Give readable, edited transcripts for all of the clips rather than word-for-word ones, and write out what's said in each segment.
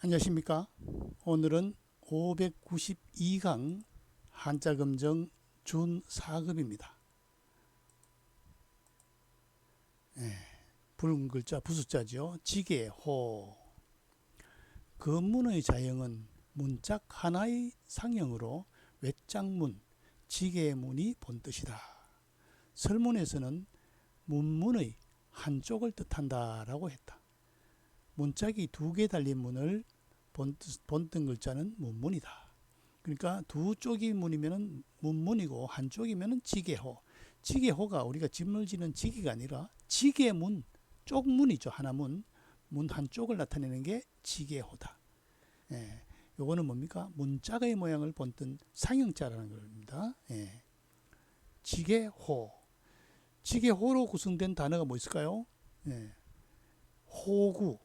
안녕하십니까. 오늘은 592강 한자검정 준 4급입니다. 붉은 글자 부숫자죠. 지게호. 건문의 자형은 문짝 하나의 상형으로 외짝문, 지게문이 본뜻이다. 설문에서는 문문의 한쪽을 뜻한다라고 했다. 문짝이 두 개 달린 문을 본뜬 글자는 문문이다. 그러니까 두 쪽이 문이면 문문이고 한쪽이면 지게호. 지게호가 우리가 집을 지는 지게가 아니라 지게문, 쪽문이죠. 하나문. 문 한쪽을 나타내는 게 지게호다. 예, 요거는 뭡니까? 문짝의 모양을 본뜬 상형자라는 겁니다. 예. 지게호. 지게호로 구성된 단어가 뭐 있을까요? 예. 호구.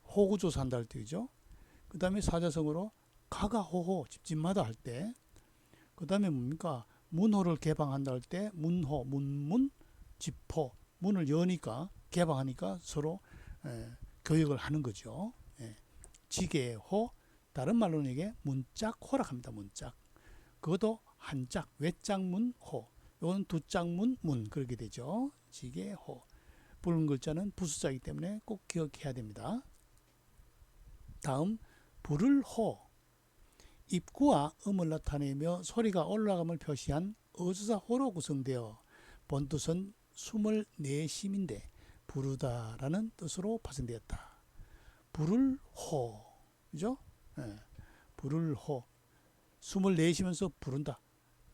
호구조사 한다 할 때죠. 그 다음에 사자성어로 가가호호, 집집마다 할 때. 그 다음에 뭡니까? 문호를 개방한다 할 때 문호, 문문, 집호. 문을 여니까 개방하니까 서로 교역을 하는 거죠. 지게호. 다른 말로는 이게 문짝호라 합니다. 문짝. 그것도 한짝, 외짝문호. 이건 두짝문, 문. 그렇게 되죠. 지게호. 붉은 글자는 부숫자이기 때문에 꼭 기억해야 됩니다. 다음 불을 호. 입구와 음을 나타내며 소리가 올라감을 표시한 어조사 호로 구성되어 본뜻은 숨을 내쉼인데 부르다라는 뜻으로 파생되었다. 불을 호. 그죠? 불을 호. 숨을 내쉬면서 부른다.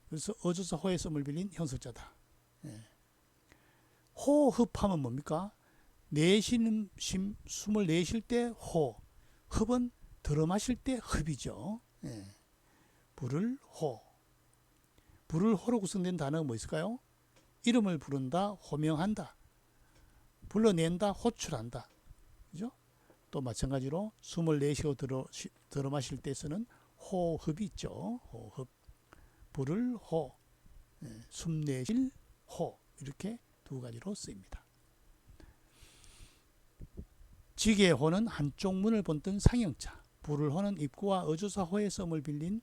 그래서 어조사 호의 씀을 빌린 형석자다. 호흡하면 뭡니까? 내쉬는 쉼, 숨을 내쉴 때 호. 흡은 들어 마실 때 흡이죠. 불을 호. 불을 호로 구성된 단어가 뭐 있을까요? 이름을 부른다, 호명한다. 불러낸다, 호출한다. 그죠? 또 마찬가지로 숨을 내쉬고 들어 마실 때 쓰는 호흡이 있죠. 호흡. 불을 호. 숨 내쉴 호. 이렇게 두 가지로 쓰입니다. 지게호는 한쪽 문을 본뜬 상형자. 불을 호는 입구와 어조사 호의 씀을 빌린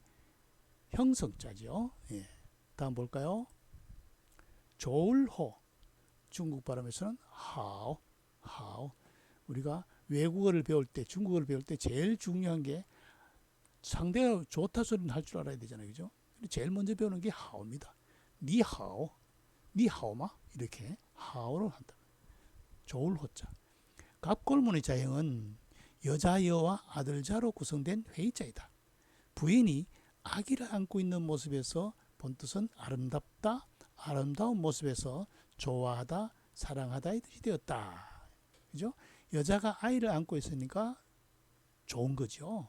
형성자죠. 다음 볼까요? 조울호. 중국 발음에서는 하오, 하오. 우리가 외국어를 배울 때, 중국어를 배울 때 제일 중요한 게 상대가 좋다 소리는 할 줄 알아야 되잖아요. 그죠? 제일 먼저 배우는 게 하오입니다. 니하오, 니하오마 이렇게 하오를 한다. 조울호자. 갑골문의 자형은 여자여와 아들자로 구성된 회의자이다. 부인이 아기를 안고 있는 모습에서 본뜻은 아름답다, 아름다운 모습에서 좋아하다, 사랑하다의 뜻이 되었다. 그죠? 여자가 아이를 안고 있으니까 좋은 거죠.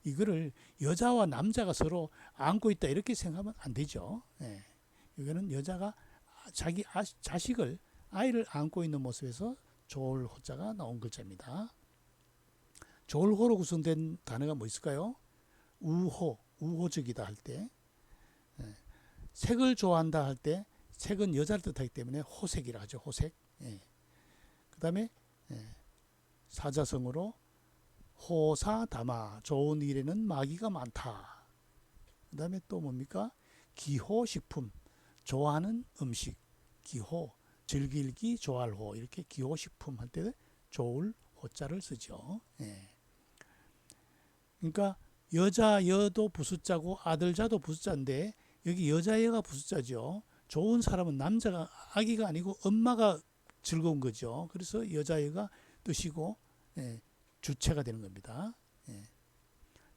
이거를 여자와 남자가 서로 안고 있다 이렇게 생각하면 안 되죠. 이거는 여자가 자기 자식을, 아이를 안고 있는 모습에서 조울 호자가 나온 글자입니다. 조울 호로 구성된 단어가 뭐 있을까요? 우호, 우호적이다 할 때, 색을 좋아한다 할 때, 색은 여자를 뜻하기 때문에 호색이라 하죠. 호색. 그 다음에 사자성어로 호사다마, 좋은 일에는 마귀가 많다. 그 다음에 또 뭡니까? 기호식품, 좋아하는 음식, 기호, 즐길기, 좋아할 호, 이렇게 기호식품 할 때 좋을 호자를 쓰죠. 그러니까 여자여도 부숫자고 아들자도 부숫자인데 여기 여자여가 부숫자죠. 좋은 사람은 남자가, 아기가 아니고 엄마가 즐거운 거죠. 그래서 여자여가 뜻이고 주체가 되는 겁니다.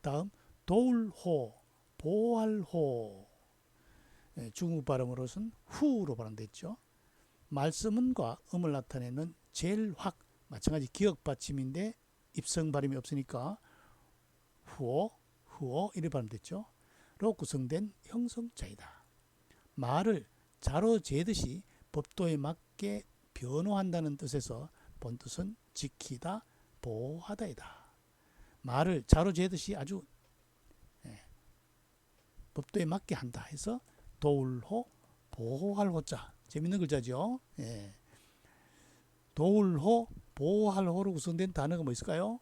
다음 도울호, 보할호. 중국 발음으로는 후로 발음됐죠. 말씀은과 음을 나타내는 젤확, 마찬가지 기억 받침인데 입성 발음이 없으니까 후어, 후어 이렇게 발음됐죠. 로 구성된 형성자이다. 말을 자로 재듯이 법도에 맞게 변호한다는 뜻에서 본뜻은 지키다, 보호하다이다. 말을 자로 재듯이 아주 법도에 맞게 한다 해서 도울호, 보호할 호자. 재밌는 글자죠. 도울호, 보호할 호로 구성된 단어가 뭐 있을까요?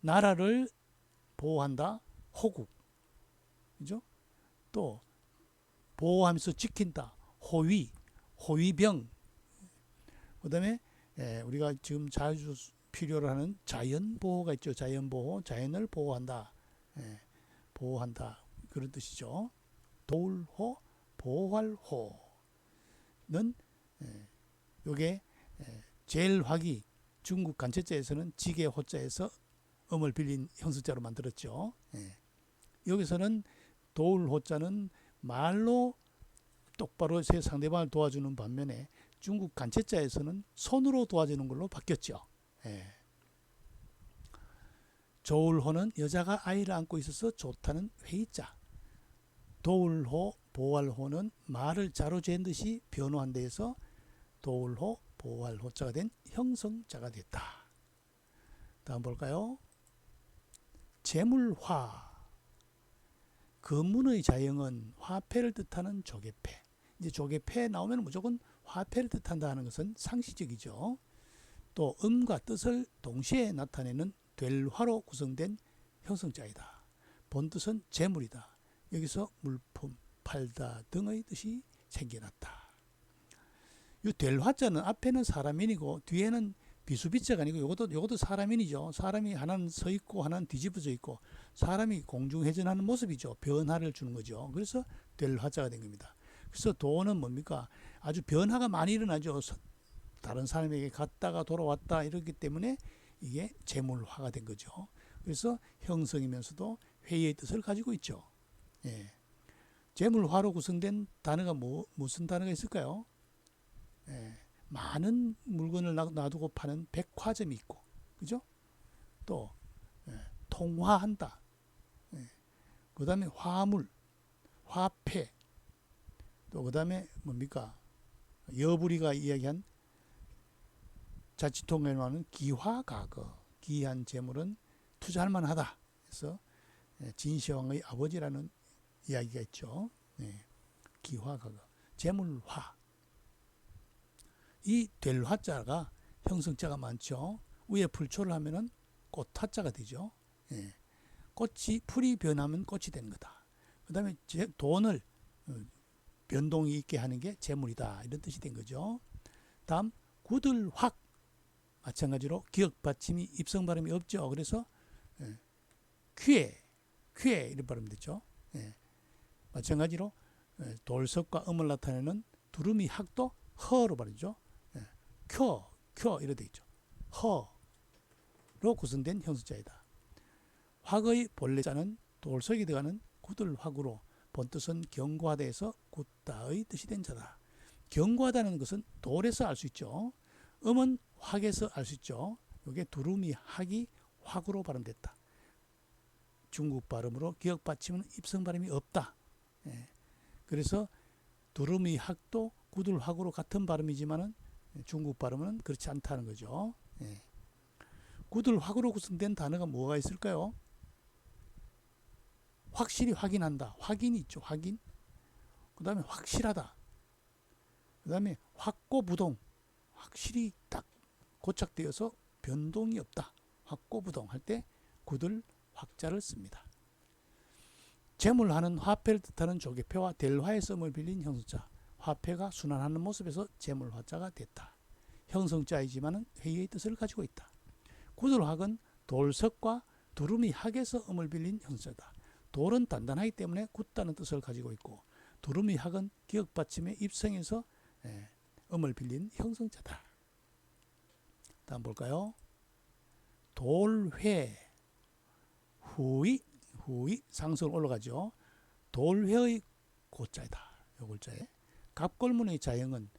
나라를 보호한다, 호국. 그죠? 또 보호하면서 지킨다, 호위, 호위병. 그다음에 우리가 지금 자주 필요로 하는 자연 보호가 있죠. 자연 보호, 자연을 보호한다, 보호한다, 그런 뜻이죠. 도울호, 보활호는 요게 제일화기 중국 간체자에서는 지게 호자에서 음을 빌린 형식자로 만들었죠. 여기서는 도울호자는 말로 똑바로 제 상대방을 도와주는 반면에 중국 간체자에서는 손으로 도와주는 걸로 바뀌었죠. 조울호는 여자가 아이를 안고 있어서 좋다는 회의자. 도울호, 보활호는 말을 자로 잰 듯이 변호한 데에서 도울호, 보활호자가 된 형성자가 됐다. 다음 볼까요? 재물화. 금문의 자형은 화폐를 뜻하는 조개패. 이제 조개패 나오면 무조건 화폐를 뜻한다 하는 것은 상시적이죠. 또 음과 뜻을 동시에 나타내는 될화로 구성된 형성자이다. 본뜻은 재물이다. 여기서 물품, 팔다 등의 뜻이 생겨났다. 이 될화자는 앞에는 사람인이고 뒤에는 비수비자가 아니고 요것도 사람인이죠. 사람이 하나는 서 있고 하나는 뒤집어져 있고 사람이 공중회전하는 모습이죠. 변화를 주는 거죠. 그래서 될화자가 된 겁니다. 그래서 도는 뭡니까? 아주 변화가 많이 일어나죠. 다른 사람에게 갔다가 돌아왔다 이렇기 때문에 이게 재물화가 된 거죠. 그래서 형성이면서도 회의의 뜻을 가지고 있죠. 재물화로 구성된 단어가 무슨 단어가 있을까요? 많은 물건을 놔두고 파는 백화점이 있고, 그죠? 또 통화한다. 그 다음에 화물, 화폐. 또 그 다음에 뭡니까? 여부리가 이야기한 자치통계에 나오는 기화가거. 기한 재물은 투자할 만하다. 그래서 진시황의 아버지라는 이야기가 있죠. 기화가거. 재물화. 이 될 화자가 형성자가 많죠. 위에 풀초를 하면은 꽃화자가 되죠. 꽃이 풀이 변하면 꽃이 되는 거다. 그 다음에 돈을 변동이 있게 하는 게 재물이다. 이런 뜻이 된 거죠. 다음 구들확. 마찬가지로 기역 받침이 입성 발음이 없죠. 그래서 퀴에 이런 발음이 됐죠. 마찬가지로 돌석과 음을 나타내는 두루미 학도 허로 발음이죠. 켜 이렇게 되어 있죠. 허로 구성된 형성자이다. 확의 본래자는 돌석이 들어가는 구들확으로 본뜻은 견고하다에서 굳다의 뜻이 된 자다. 견고하다는 것은 돌에서 알 수 있죠. 음은 확에서 알 수 있죠. 이게 두루미 학이 확으로 발음됐다. 중국 발음으로 기역 받침은 입성 발음이 없다. 그래서 두루미 학도 구들 확으로 같은 발음이지만은 중국 발음은 그렇지 않다는 거죠. 구들 확으로 구성된 단어가 뭐가 있을까요? 확실히 확인한다. 확인이 있죠. 확인. 그 다음에 확실하다. 그 다음에 확고부동. 확실히 딱 고착되어서 변동이 없다. 확고부동 할 때 구들 확자를 씁니다. 재물화는 화폐를 뜻하는 조개패와 될화의 썸을 빌린 형성자. 화폐가 순환하는 모습에서 재물화자가 됐다. 형성자이지만 회의의 뜻을 가지고 있다. 구들확은 돌석과 두루미 학에서 음을 빌린 형성자다. 돌은 단단하기 때문에 굳다는 뜻을 가지고 있고 두루미 학은 기역 받침의 입성에서 음을 빌린 형성자다. 다음 볼까요? 돌회. 후이 상승 올라가죠. 돌회의 고자이다. 요 골자에 갑골문의 자형은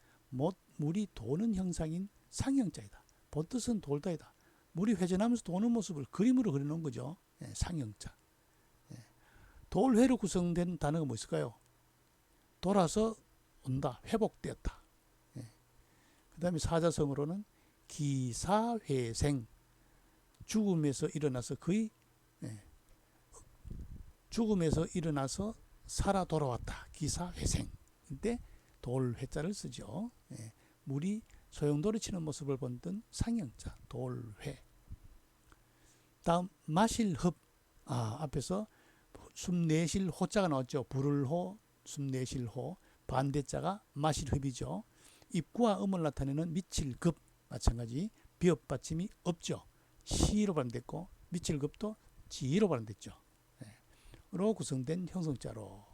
물이 도는 형상인 상형자이다. 본뜻은 돌다이다. 물이 회전하면서 도는 모습을 그림으로 그려놓은 거죠. 상형자. 돌회로 구성된 단어가 뭐 있을까요? 돌아서 온다. 회복되었다. 그 다음에 사자성어로는 기사회생. 죽음에서 일어나서 살아 돌아왔다. 기사회생. 이때 돌회자를 쓰죠. 물이 소용돌이 치는 모습을 본뜬 상형자. 돌회. 다음 마실흡. 앞에서 숨 내쉴 호자가 나왔죠. 부를 호, 숨 내쉴 호. 반대자가 마실 흡이죠. 입구와 음을 나타내는 미칠 급 마찬가지 비읍 받침이 없죠. 시로 발음됐고 미칠 급도 지로 발음됐죠. 로 구성된 형성자로.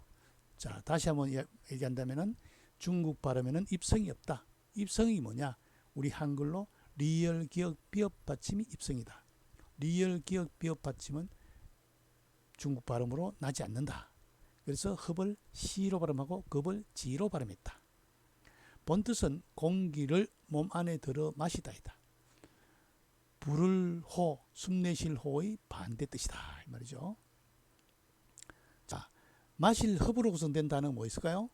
자, 다시 한번 얘기한다면은 중국 발음에는 입성이 없다. 입성이 뭐냐? 우리 한글로 리을 기역 비읍 받침이 입성이다. 리을 기역 비읍 받침은 중국 발음으로 나지 않는다. 그래서 흡을 시로 발음하고 급을 지로 발음했다. 본뜻은 공기를 몸 안에 들어 마시다이다. 부를 호, 숨내쉴 호의 반대 뜻이다. 이 말이죠. 자, 마실 흡으로 구성된 단어는 뭐 있을까요?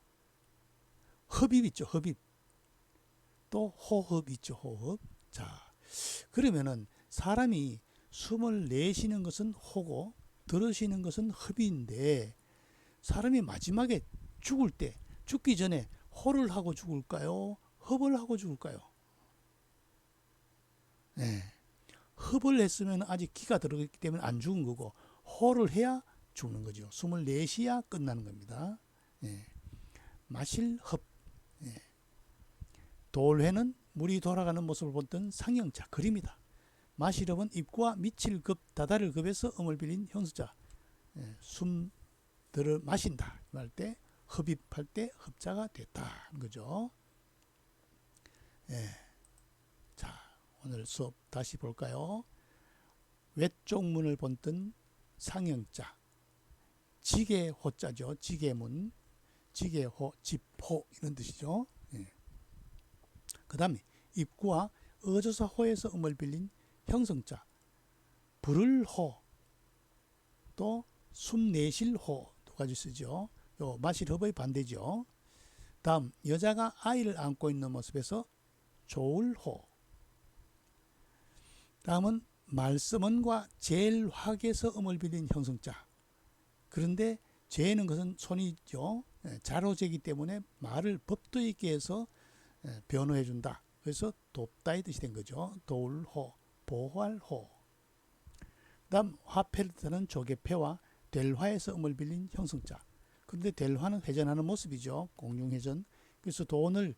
흡입 있죠. 흡입. 또 호흡 있죠. 호흡. 자, 그러면은 사람이 숨을 내쉬는 것은 호고 들으시는 것은 흡인데 사람이 마지막에 죽을 때 죽기 전에 호를 하고 죽을까요? 흡을 하고 죽을까요? 네. 흡을 했으면 아직 기가 들어있기 때문에 안 죽은 거고 호를 해야 죽는 거죠. 숨을 내쉬어야 끝나는 겁니다. 네. 마실 흡. 네. 돌회는 물이 돌아가는 모습을 본뜬 상형자 그림이다. 마실 흡은 입구와 미칠 급, 다다를 급에서 음을 빌린 형수자. 숨 들을 마신다 할 때 흡입할 때 흡자가 됐다는 거죠. 자, 오늘 수업 다시 볼까요? 외쪽 문을 본뜬 상형자. 지게호자죠. 지게문, 지게호, 집호 이런 뜻이죠. 그 다음에 입구와 어조사 호에서 음을 빌린 형성자. 부를 호, 또 숨 내쉴 호 두 가지 쓰죠. 요 마실 흡의 반대죠. 다음 여자가 아이를 안고 있는 모습에서 좋을 호. 다음은 말씀은과 제일학에서 음을 빌린 형성자. 그런데 제는 것은 손이 있죠. 자로제기 때문에 말을 법도 있게 해서 변호해 준다. 그래서 돕다의 뜻이 된 거죠. 도울 호, 보호할 호. 다음 화폐를 뜻하는 조개패와 될화에서 음을 빌린 형성자. 그런데 될화는 회전하는 모습이죠. 공중회전. 그래서 돈을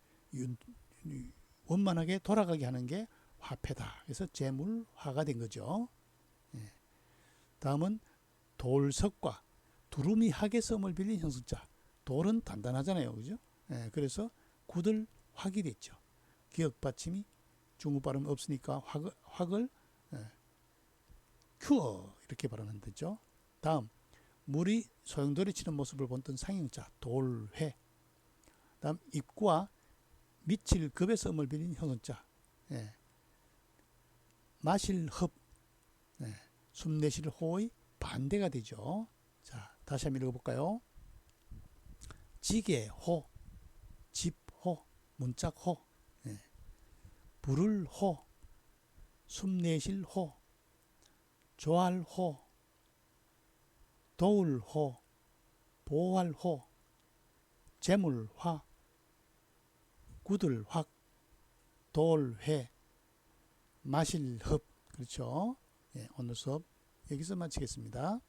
원만하게 돌아가게 하는 게 화폐다. 그래서 재물화가 된 거죠. 다음은 돌석과 두루미 학에서 음을 빌린 형성자. 돌은 단단하잖아요. 그죠? 그래서 굳을 확이 됐죠. 기역 받침이 중국 발음 없으니까 확을 큐어 이렇게 발음하는 거죠. 다음 물이 소용돌이 치는 모습을 본뜬 상형자 돌회. 다음 입구와 미칠 급에서 음을 빌린 형성자. 마실 흡, 숨 내쉴 호의 반대가 되죠. 자, 다시 한번 읽어볼까요? 지게호, 집호, 문짝호, 부를 호, 숨 내쉴 호, 좋아할 호, 도울 호, 보호할 호, 재물화, 굳을 확, 돌회, 마실 흡. 그렇죠? 오늘 수업 여기서 마치겠습니다.